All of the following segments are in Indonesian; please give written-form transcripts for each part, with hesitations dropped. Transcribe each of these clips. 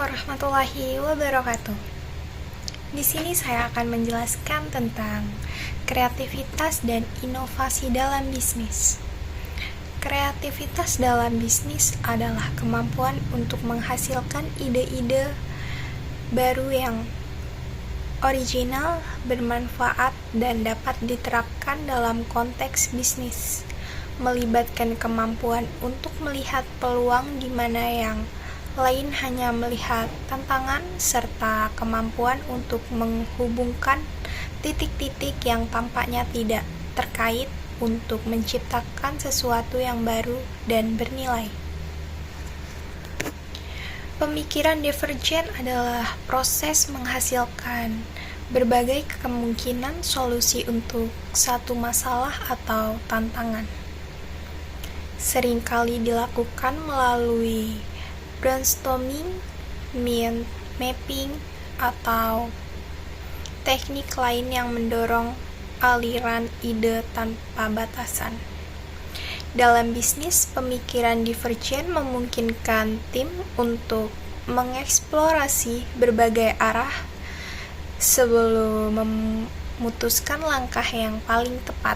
warahmatullahi wabarakatuh. Di sini saya akan menjelaskan tentang kreativitas dan inovasi dalam bisnis. Kreativitas dalam bisnis adalah kemampuan untuk menghasilkan ide-ide baru yang original, bermanfaat, dan dapat diterapkan dalam konteks bisnis, melibatkan kemampuan untuk melihat peluang di mana yang lain hanya melihat tantangan, serta kemampuan untuk menghubungkan titik-titik yang tampaknya tidak terkait untuk menciptakan sesuatu yang baru dan bernilai. Pemikiran divergen adalah proses menghasilkan berbagai kemungkinan solusi untuk satu masalah atau tantangan. Seringkali dilakukan melalui brainstorming, mind mapping, atau teknik lain yang mendorong aliran ide tanpa batasan. Dalam bisnis, pemikiran divergen memungkinkan tim untuk mengeksplorasi berbagai arah sebelum memutuskan langkah yang paling tepat.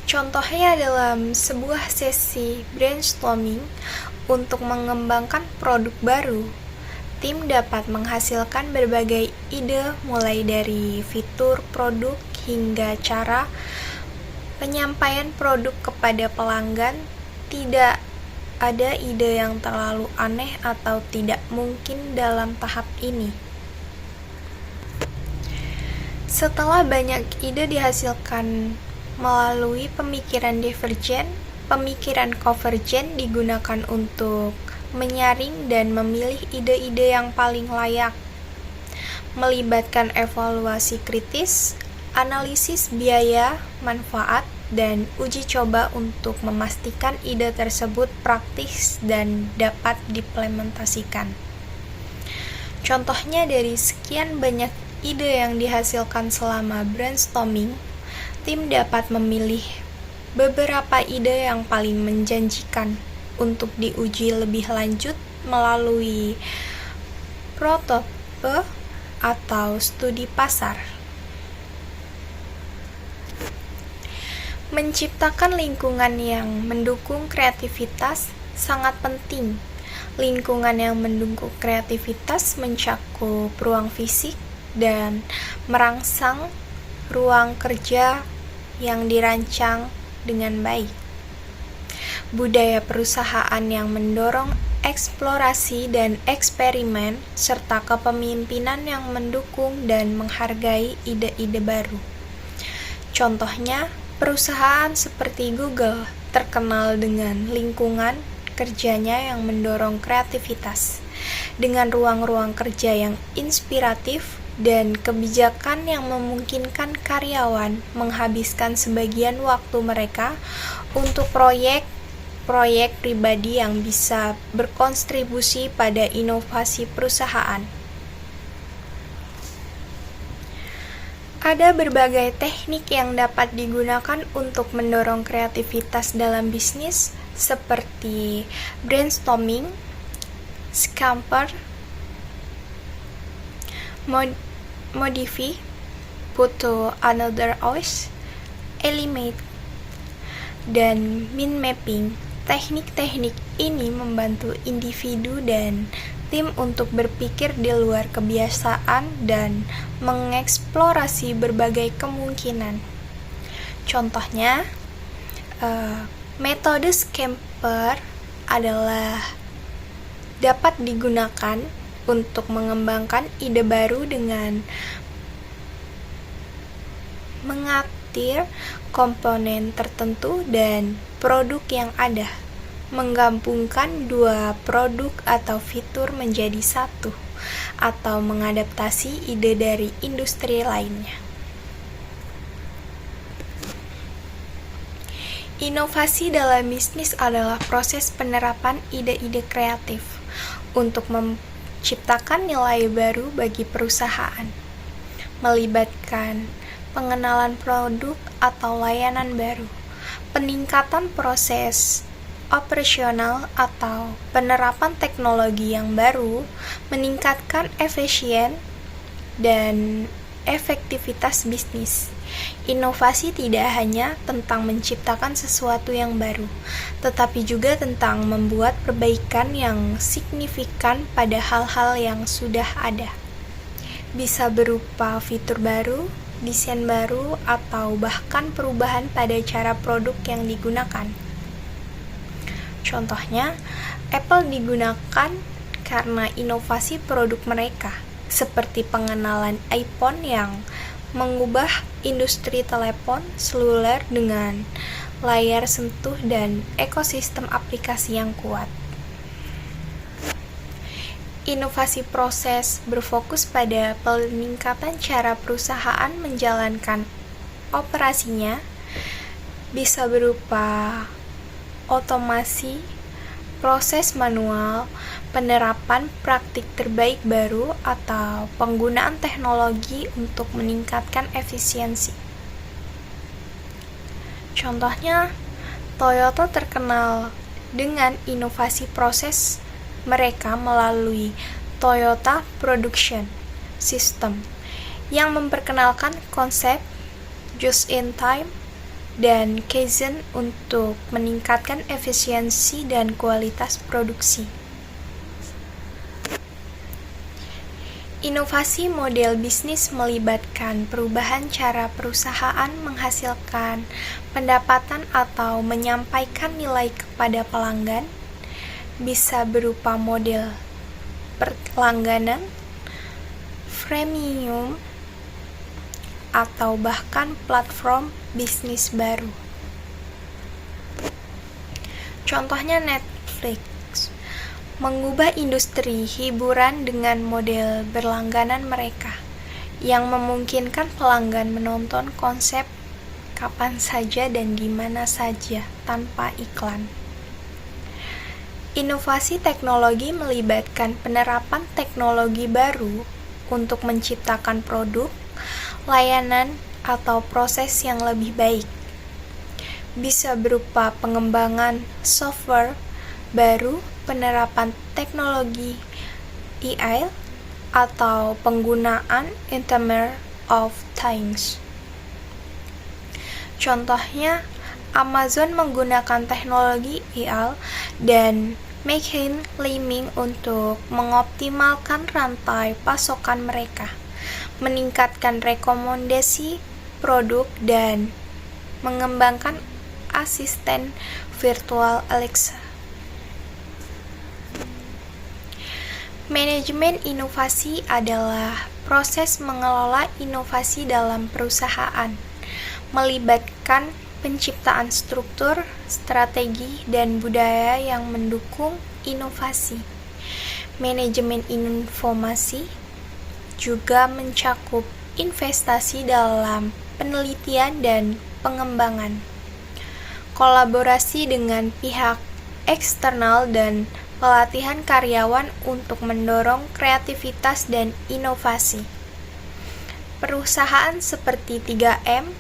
Contohnya dalam sebuah sesi brainstorming untuk mengembangkan produk baru, tim dapat menghasilkan berbagai ide mulai dari fitur produk hingga cara penyampaian produk kepada pelanggan. Tidak ada ide yang terlalu aneh atau tidak mungkin dalam tahap ini. Setelah banyak ide dihasilkan melalui pemikiran divergen, pemikiran konvergen digunakan untuk menyaring dan memilih ide-ide yang paling layak, melibatkan evaluasi kritis, analisis biaya, manfaat, dan uji coba untuk memastikan ide tersebut praktis dan dapat diimplementasikan. Contohnya, dari sekian banyak ide yang dihasilkan selama brainstorming, tim dapat memilih beberapa ide yang paling menjanjikan untuk diuji lebih lanjut melalui prototipe atau studi pasar. Menciptakan lingkungan yang mendukung kreativitas sangat penting. Lingkungan yang mendukung kreativitas mencakup ruang fisik dan merangsang ruang kerja yang dirancang dengan baik. Budaya perusahaan yang mendorong eksplorasi dan eksperimen, serta kepemimpinan yang mendukung dan menghargai ide-ide baru. Contohnya, perusahaan seperti Google terkenal dengan lingkungan kerjanya yang mendorong kreativitas, dengan ruang-ruang kerja yang inspiratif dan kebijakan yang memungkinkan karyawan menghabiskan sebagian waktu mereka untuk proyek pribadi yang bisa berkontribusi pada inovasi perusahaan. Ada berbagai teknik yang dapat digunakan untuk mendorong kreativitas dalam bisnis, seperti brainstorming, scamper, modify, put to another use, eliminate, dan mind mapping. Teknik-teknik ini membantu individu dan tim untuk berpikir di luar kebiasaan dan mengeksplorasi berbagai kemungkinan. Contohnya, metode scamper adalah dapat digunakan untuk mengembangkan ide baru dengan mengatir komponen tertentu dan produk yang ada, menggabungkan dua produk atau fitur menjadi satu, atau mengadaptasi ide dari industri lainnya. Inovasi dalam bisnis adalah proses penerapan ide-ide kreatif untuk menciptakan nilai baru bagi perusahaan, melibatkan pengenalan produk atau layanan baru, peningkatan proses operasional atau penerapan teknologi yang baru meningkatkan efisien dan efektivitas bisnis. Inovasi tidak hanya tentang menciptakan sesuatu yang baru, tetapi juga tentang membuat perbaikan yang signifikan pada hal-hal yang sudah ada. Bisa berupa fitur baru, desain baru, atau bahkan perubahan pada cara produk yang digunakan. Contohnya, Apple digunakan karena inovasi produk mereka, seperti pengenalan iPhone yang mengubah industri telepon seluler dengan layar sentuh dan ekosistem aplikasi yang kuat. Inovasi proses berfokus pada peningkatan cara perusahaan menjalankan operasinya, bisa berupa otomasi, proses manual, penerapan praktik terbaik baru, atau penggunaan teknologi untuk meningkatkan efisiensi. Contohnya, Toyota terkenal dengan inovasi proses mereka melalui Toyota Production System yang memperkenalkan konsep just-in-time dan Kaizen untuk meningkatkan efisiensi dan kualitas produksi. Inovasi model bisnis melibatkan perubahan cara perusahaan menghasilkan pendapatan atau menyampaikan nilai kepada pelanggan, bisa berupa model berlangganan, freemium, atau bahkan platform bisnis baru. Contohnya Netflix mengubah industri hiburan dengan model berlangganan mereka, yang memungkinkan pelanggan menonton konsep kapan saja dan di mana saja tanpa iklan. Inovasi teknologi melibatkan penerapan teknologi baru untuk menciptakan produk, layanan, atau proses yang lebih baik. Bisa berupa pengembangan software baru, penerapan teknologi AI, atau penggunaan Internet of Things. Contohnya, Amazon menggunakan teknologi AI dan machine learning untuk mengoptimalkan rantai pasokan mereka, meningkatkan rekomendasi produk, dan mengembangkan asisten virtual Alexa. Manajemen inovasi adalah proses mengelola inovasi dalam perusahaan, melibatkan penciptaan struktur, strategi, dan budaya yang mendukung inovasi. Manajemen informasi juga mencakup investasi dalam penelitian dan pengembangan, kolaborasi dengan pihak eksternal, dan pelatihan karyawan untuk mendorong kreativitas dan inovasi. Perusahaan seperti 3M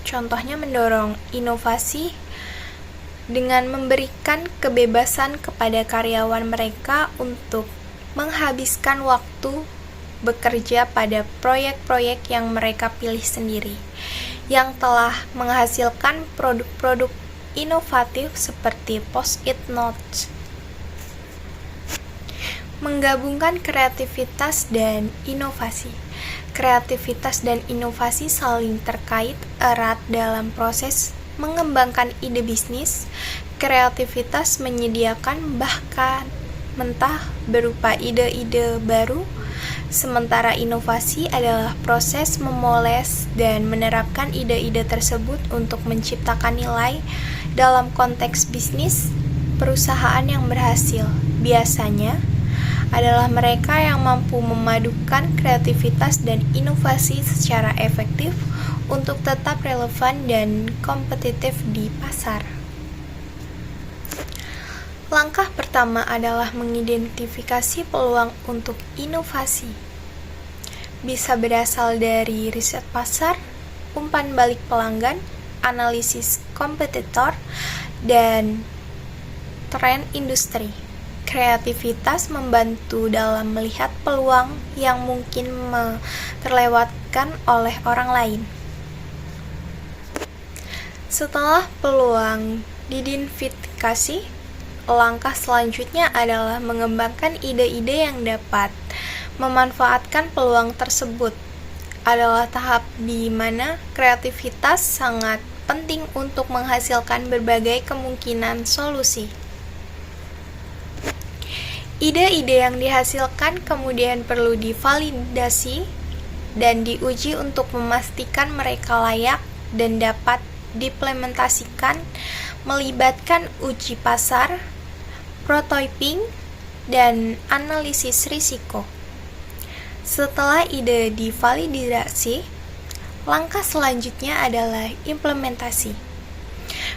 contohnya mendorong inovasi dengan memberikan kebebasan kepada karyawan mereka untuk menghabiskan waktu bekerja pada proyek-proyek yang mereka pilih sendiri, yang telah menghasilkan produk-produk inovatif seperti Post-it Notes. Menggabungkan kreativitas dan inovasi. Kreativitas dan inovasi saling terkait erat dalam proses mengembangkan ide bisnis. Kreativitas menyediakan bahkan mentah berupa ide-ide baru, sementara inovasi adalah proses memoles dan menerapkan ide-ide tersebut untuk menciptakan nilai. Dalam konteks bisnis, perusahaan yang berhasil biasanya adalah mereka yang mampu memadukan kreativitas dan inovasi secara efektif untuk tetap relevan dan kompetitif di pasar. Langkah pertama adalah mengidentifikasi peluang untuk inovasi. Bisa berasal dari riset pasar, umpan balik pelanggan, analisis kompetitor, dan tren industri. Kreativitas membantu dalam melihat peluang yang mungkin terlewatkan oleh orang lain. Setelah peluang diidentifikasi, langkah selanjutnya adalah mengembangkan ide-ide yang dapat memanfaatkan peluang tersebut. Adalah tahap di mana kreativitas sangat penting untuk menghasilkan berbagai kemungkinan solusi. Ide-ide yang dihasilkan kemudian perlu divalidasi dan diuji untuk memastikan mereka layak dan dapat diimplementasikan, melibatkan uji pasar, prototyping, dan analisis risiko. Setelah ide divalidasi, langkah selanjutnya adalah implementasi,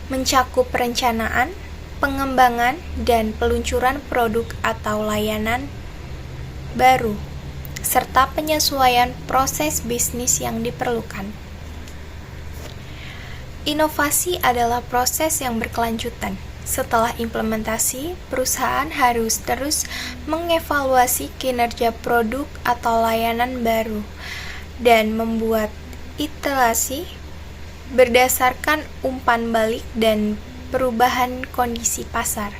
mencakup perencanaan, pengembangan, dan peluncuran produk atau layanan baru, serta penyesuaian proses bisnis yang diperlukan. Inovasi adalah proses yang berkelanjutan. Setelah implementasi, perusahaan harus terus mengevaluasi kinerja produk atau layanan baru dan membuat iterasi berdasarkan umpan balik dan perubahan kondisi pasar.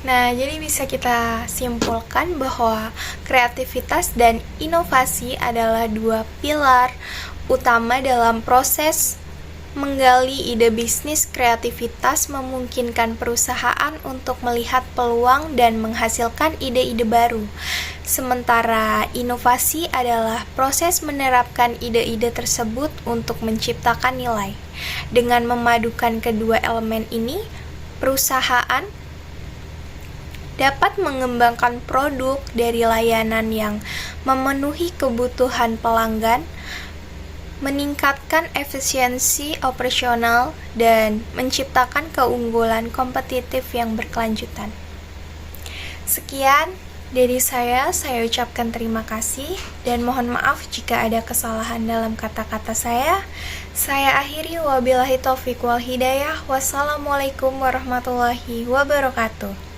Nah, jadi bisa kita simpulkan bahwa kreativitas dan inovasi adalah dua pilar utama dalam proses menggali ide bisnis. Kreativitas memungkinkan perusahaan untuk melihat peluang dan menghasilkan ide-ide baru. Sementara inovasi adalah proses menerapkan ide-ide tersebut untuk menciptakan nilai. Dengan memadukan kedua elemen ini, perusahaan dapat mengembangkan produk dari layanan yang memenuhi kebutuhan pelanggan, meningkatkan efisiensi operasional, dan menciptakan keunggulan kompetitif yang berkelanjutan. Sekian dari saya ucapkan terima kasih dan mohon maaf jika ada kesalahan dalam kata-kata saya. Saya akhiri, wabillahi taufiq wal hidayah. Wassalamualaikum warahmatullahi wabarakatuh.